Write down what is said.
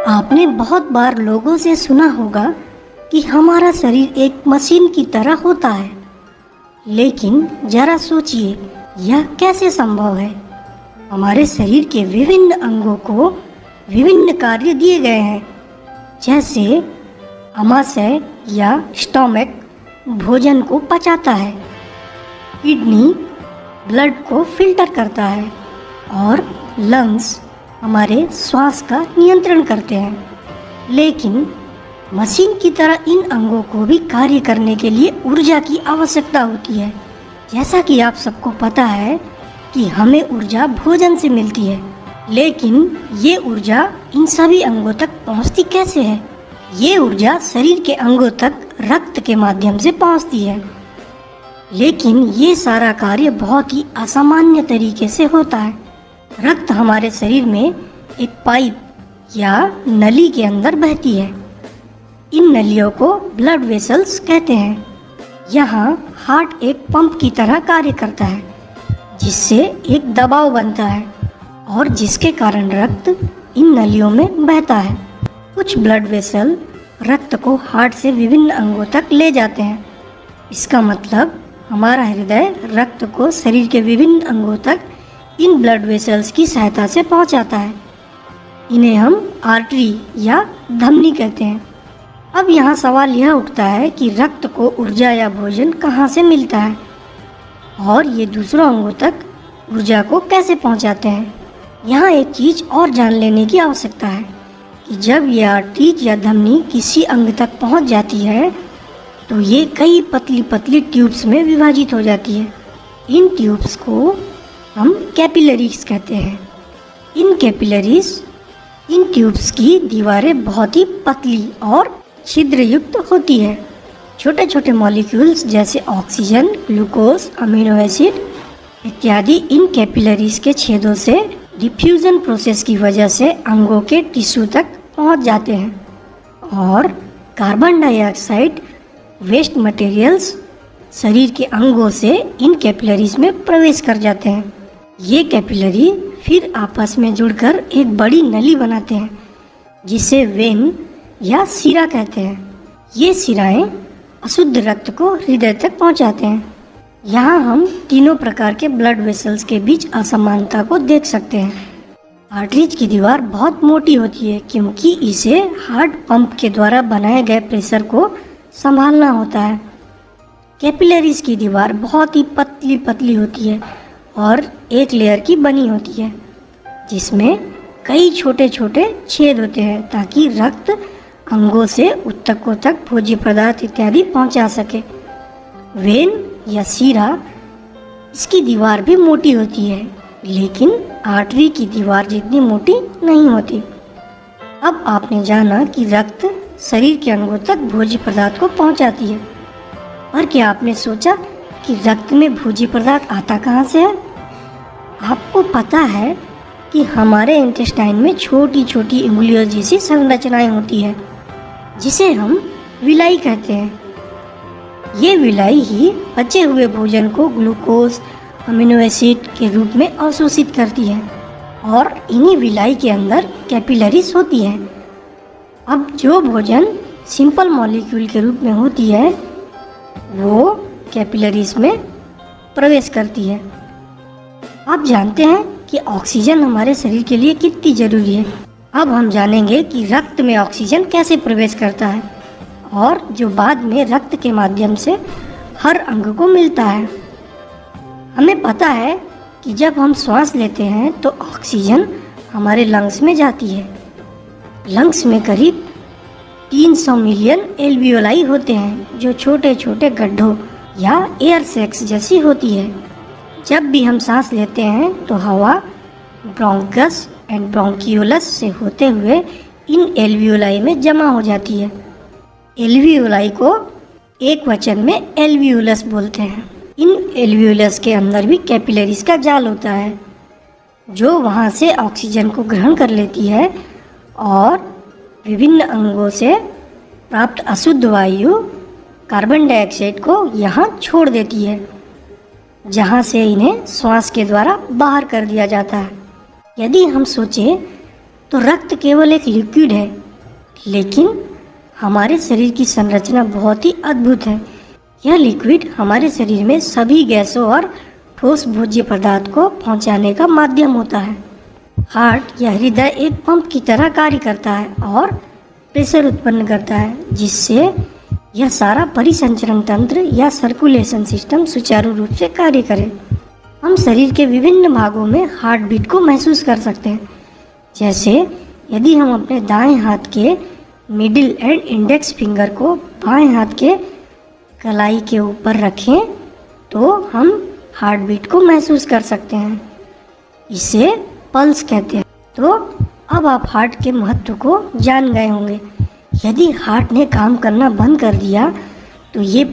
आपने बहुत बार लोगों से सुना होगा कि हमारा शरीर एक मशीन की तरह होता है, लेकिन जरा सोचिए यह कैसे संभव है। हमारे शरीर के विभिन्न अंगों को विभिन्न कार्य दिए गए हैं, जैसे आमाशय या स्टोमक भोजन को पचाता है, किडनी ब्लड को फिल्टर करता है और लंग्स हमारे श्वास का नियंत्रण करते हैं। लेकिन मशीन की तरह इन अंगों को भी कार्य करने के लिए ऊर्जा की आवश्यकता होती है। जैसा कि आप सबको पता है कि हमें ऊर्जा भोजन से मिलती है, लेकिन ये ऊर्जा इन सभी अंगों तक पहुंचती कैसे है? ये ऊर्जा शरीर के अंगों तक रक्त के माध्यम से पहुंचती है, लेकिन ये सारा कार्य बहुत ही असामान्य तरीके से होता है। रक्त हमारे शरीर में एक पाइप या नली के अंदर बहती है। इन नलियों को ब्लड वेसल्स कहते हैं। यहाँ हार्ट एक पंप की तरह कार्य करता है, जिससे एक दबाव बनता है और जिसके कारण रक्त इन नलियों में बहता है। कुछ ब्लड वेसल रक्त को हार्ट से विभिन्न अंगों तक ले जाते हैं। इसका मतलब हमारा हृदय रक्त को शरीर के विभिन्न अंगों तक इन ब्लड वेसल्स की सहायता से पहुंचाता है। इन्हें हम आर्टरी या धमनी कहते हैं। अब यहाँ सवाल यह उठता है कि रक्त को ऊर्जा या भोजन कहाँ से मिलता है और ये दूसरों अंगों तक ऊर्जा को कैसे पहुँचाते हैं। यहाँ एक चीज़ और जान लेने की आवश्यकता है कि जब ये आर्टरी या धमनी किसी अंग तक पहुँच जाती है तो ये कई पतली पतली ट्यूब्स में विभाजित हो जाती है। इन ट्यूब्स को हम कैपिलरीज कहते हैं। इन ट्यूब्स की दीवारें बहुत ही पतली और छिद्र युक्त होती है। छोटे छोटे मॉलिक्यूल्स जैसे ऑक्सीजन, ग्लूकोज, अमीनो एसिड इत्यादि इन कैपिलरीज के छेदों से डिफ्यूजन प्रोसेस की वजह से अंगों के टिश्यू तक पहुंच जाते हैं और कार्बन डाइऑक्साइड वेस्ट मटेरियल्स शरीर के अंगों से इन कैपिलरीज में प्रवेश कर जाते हैं। ये कैपिलरी फिर आपस में जुड़कर एक बड़ी नली बनाते हैं, जिसे वेन या सिरा कहते हैं। ये सिराएं अशुद्ध रक्त को हृदय तक पहुंचाते हैं। यहाँ हम तीनों प्रकार के ब्लड वेसल्स के बीच असमानता को देख सकते हैं। आर्टरीज की दीवार बहुत मोटी होती है क्योंकि इसे हार्ट पंप के द्वारा बनाए गए प्रेशर को संभालना होता है। कैपिलरीज की दीवार बहुत ही पतली पतली होती है और एक लेयर की बनी होती है, जिसमें कई छोटे छोटे छेद होते हैं ताकि रक्त अंगों से ऊतकों तक भोज्य पदार्थ इत्यादि पहुंचा सके। वेन या सीरा, इसकी दीवार भी मोटी होती है, लेकिन आर्टरी की दीवार जितनी मोटी नहीं होती। अब आपने जाना कि रक्त शरीर के अंगों तक भोज्य पदार्थ को पहुंचाती है, और क्या आपने सोचा कि रक्त में भोज्य पदार्थ आता कहाँ से है? आपको पता है कि हमारे इंटेस्टाइन में छोटी छोटी उंगलियों जैसी संरचनाएं होती है, जिसे हम विलाई कहते हैं। ये विलाई ही बचे हुए भोजन को ग्लूकोज, अमीनो एसिड के रूप में अवशोषित करती है और इन्हीं विलाई के अंदर कैपिलरीज होती हैं। अब जो भोजन सिंपल मॉलिक्यूल के रूप में होती है वो कैपिलरीज में प्रवेश करती है। आप जानते हैं कि ऑक्सीजन हमारे शरीर के लिए कितनी जरूरी है। अब हम जानेंगे कि रक्त में ऑक्सीजन कैसे प्रवेश करता है और जो बाद में रक्त के माध्यम से हर अंग को मिलता है। हमें पता है कि जब हम श्वास लेते हैं तो ऑक्सीजन हमारे लंग्स में जाती है। लंग्स में करीब 300 मिलियन एल्वियोलाई होते हैं, जो छोटे छोटे गड्ढों या एयर सैक्स जैसी होती है। जब भी हम सांस लेते हैं तो हवा ब्रोंकस एंड ब्रोंकियोलस से होते हुए इन एल्वियोलाई में जमा हो जाती है। एल्वियोलाई को एक वचन में एल्वियोलस बोलते हैं। इन एल्वियोलस के अंदर भी कैपिलरीज का जाल होता है, जो वहाँ से ऑक्सीजन को ग्रहण कर लेती है और विभिन्न अंगों से प्राप्त अशुद्ध वायु कार्बन डाइऑक्साइड को यहाँ छोड़ देती है, जहाँ से इन्हें श्वास के द्वारा बाहर कर दिया जाता है। यदि हम सोचें तो रक्त केवल एक लिक्विड है, लेकिन हमारे शरीर की संरचना बहुत ही अद्भुत है। यह लिक्विड हमारे शरीर में सभी गैसों और ठोस भोज्य पदार्थ को पहुंचाने का माध्यम होता है। हार्ट या हृदय एक पंप की तरह कार्य करता है और प्रेशर उत्पन्न करता है, जिससे यह सारा परिसंचरण तंत्र या सर्कुलेशन सिस्टम सुचारू रूप से कार्य करे। हम शरीर के विभिन्न भागों में हार्ट बीट को महसूस कर सकते हैं। जैसे यदि हम अपने दाएं हाथ के मिडिल एंड इंडेक्स फिंगर को बाएं हाथ के कलाई के ऊपर रखें तो हम हार्ट बीट को महसूस कर सकते हैं। इसे पल्स कहते हैं। तो अब आप हार्ट के महत्व को जान गए होंगे। यदि हार्ट ने काम करना बंद कर दिया तो ये